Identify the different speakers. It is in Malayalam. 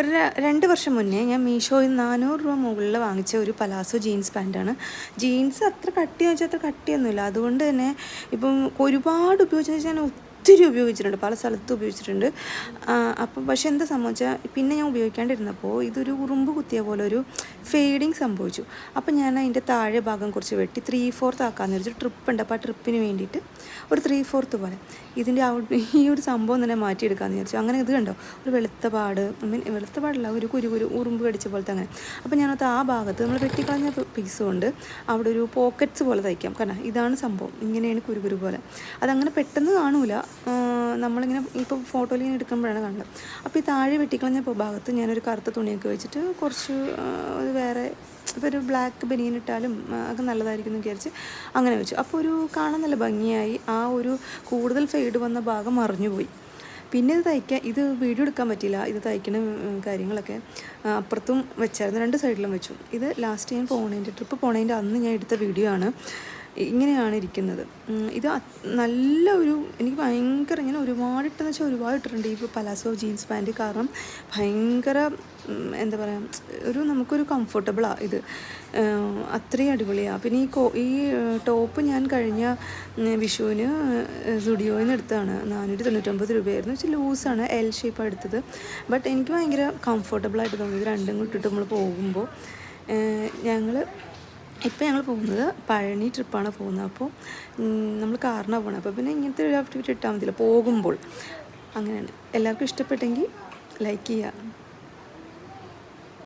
Speaker 1: ഒരു 2 വർഷം മുന്നേ ഞാൻ മീഷോയിൽ 400 രൂപ മുകളിൽ വാങ്ങിച്ച ഒരു പലാസോ ജീൻസ് പാൻറ്റാണ്. ജീൻസ് അത്ര കട്ടിയെന്ന് വെച്ചാൽ അത്ര കട്ടിയൊന്നുമില്ല. അതുകൊണ്ട് തന്നെ ഇപ്പം ഒരുപാട് ഉപയോഗിച്ചെന്ന് വെച്ചാൽ ഞാൻ ഒത്തിരി ഉപയോഗിച്ചിട്ടുണ്ട്, പല സ്ഥലത്തും ഉപയോഗിച്ചിട്ടുണ്ട്. അപ്പം പക്ഷേ എന്താ സംഭവിച്ചാൽ പിന്നെ ഞാൻ ഉപയോഗിക്കാണ്ടിരുന്നപ്പോൾ ഇതൊരു ഉറുമ്പ് കുത്തിയ പോലെ ഒരു ഫെയ്ഡിങ് സംഭവിച്ചു. അപ്പം ഞാൻ അതിൻ്റെ താഴെ ഭാഗം കുറച്ച് വെട്ടി 3/4 ആക്കാമെന്ന് വെച്ചാൽ ട്രിപ്പ് ഉണ്ട്. അപ്പോൾ ആ ട്രിപ്പിന് വേണ്ടിയിട്ട് ഒരു 3/4 പോലെ ഇതിൻ്റെ ഈ ഒരു സംഭവം തന്നെ മാറ്റിയെടുക്കാമെന്ന് വിചാരിച്ചു. അങ്ങനെ ഇത് കണ്ടോ, ഒരു വെളുത്ത പാട്, വെളുത്ത പാടല്ല, ഒരു ഉറുമ്പ് കടിച്ച പോലത്തെ അങ്ങനെ. അപ്പോൾ ഞാനത് ആ ഭാഗത്ത് നമ്മൾ വെട്ടിക്കളഞ്ഞ പീസ് കൊണ്ട് അവിടെ ഒരു പോക്കറ്റ്സ് പോലെ തയ്ക്കാം. കാരണം ഇതാണ് സംഭവം, ഇങ്ങനെയാണ് കുരു പോലെ. അതങ്ങനെ പെട്ടെന്ന് കാണൂല, നമ്മളിങ്ങനെ ഇപ്പോൾ ഫോട്ടോയിൽ ഇങ്ങനെ എടുക്കുമ്പോഴാണ് കാണുന്നത്. അപ്പോൾ ഈ താഴെ വെട്ടിക്കളഞ്ഞ ഭാഗത്ത് ഞാനൊരു കറുത്ത തുണിയൊക്കെ വെച്ചിട്ട് കുറച്ച് വേറെ ഇപ്പോൾ ഒരു ബ്ലാക്ക് ബനിയൻ ഇട്ടാലും അത് നല്ലതായിരിക്കും എന്ന് വിചാരിച്ച് അങ്ങനെ വെച്ചു. അപ്പോൾ ഒരു കാണാൻ നല്ല ഭംഗിയായി. ആ ഒരു കൂടുതൽ ഫെയ്ഡ് വന്ന ഭാഗം മറിഞ്ഞുപോയി. പിന്നെ ഇത് വീഡിയോ എടുക്കാൻ പറ്റിയില്ല. ഇത് തയ്ക്കണ കാര്യങ്ങളൊക്കെ അപ്പുറത്തും വെച്ചായിരുന്നു, 2 സൈഡിലും വെച്ചു. ഇത് ലാസ്റ്റ് ഞാൻ ട്രിപ്പ് പോണതിൻ്റെ അന്ന് ഞാൻ എടുത്ത വീഡിയോ ആണ്. ഇങ്ങനെയാണ് ഇരിക്കുന്നത്. ഇത് നല്ല എനിക്ക് ഭയങ്കര ഇങ്ങനെ ഒരുപാടിട്ടെന്ന് വെച്ചാൽ ഒരുപാട് ഇട്ടിട്ടുണ്ട് ഈ പലാസോ ജീൻസ് പാൻറ്റ്. കാരണം ഭയങ്കര എന്താ പറയുക, നമുക്കൊരു കംഫർട്ടബിളാണ് ഇത്, അത്രയും അടിപൊളിയാണ്. പിന്നെ ഈ ടോപ്പ് ഞാൻ കഴിഞ്ഞ വിഷുവിന് സുഡിയോയിൽ നിന്ന് എടുത്തതാണ്. 499 രൂപയായിരുന്നു. വെച്ചാൽ ലൂസാണ്, എൽ ഷേപ്പാണ് എടുത്തത്. ബട്ട് എനിക്ക് ഭയങ്കര കംഫർട്ടബിളായിട്ട് തോന്നി. ഇത് രണ്ടും കൂടി ഇട്ടിട്ട് നമ്മൾ പോകുമ്പോൾ ഇപ്പോൾ ഞങ്ങൾ പോകുന്നത് പഴനി ട്രിപ്പാണ് പോകുന്നത്. അപ്പോൾ നമ്മൾ കാറിനാണ് പോകുന്നത്. അപ്പോൾ പിന്നെ ഇങ്ങനത്തെ ഒരു ഔട്ട്ഫിറ്റ് ഇട്ടാൽ മതിയല്ലോ പോകുമ്പോൾ. അങ്ങനെയാണ്. എല്ലാവർക്കും ഇഷ്ടപ്പെട്ടെങ്കിൽ ലൈക്ക് ചെയ്യുക.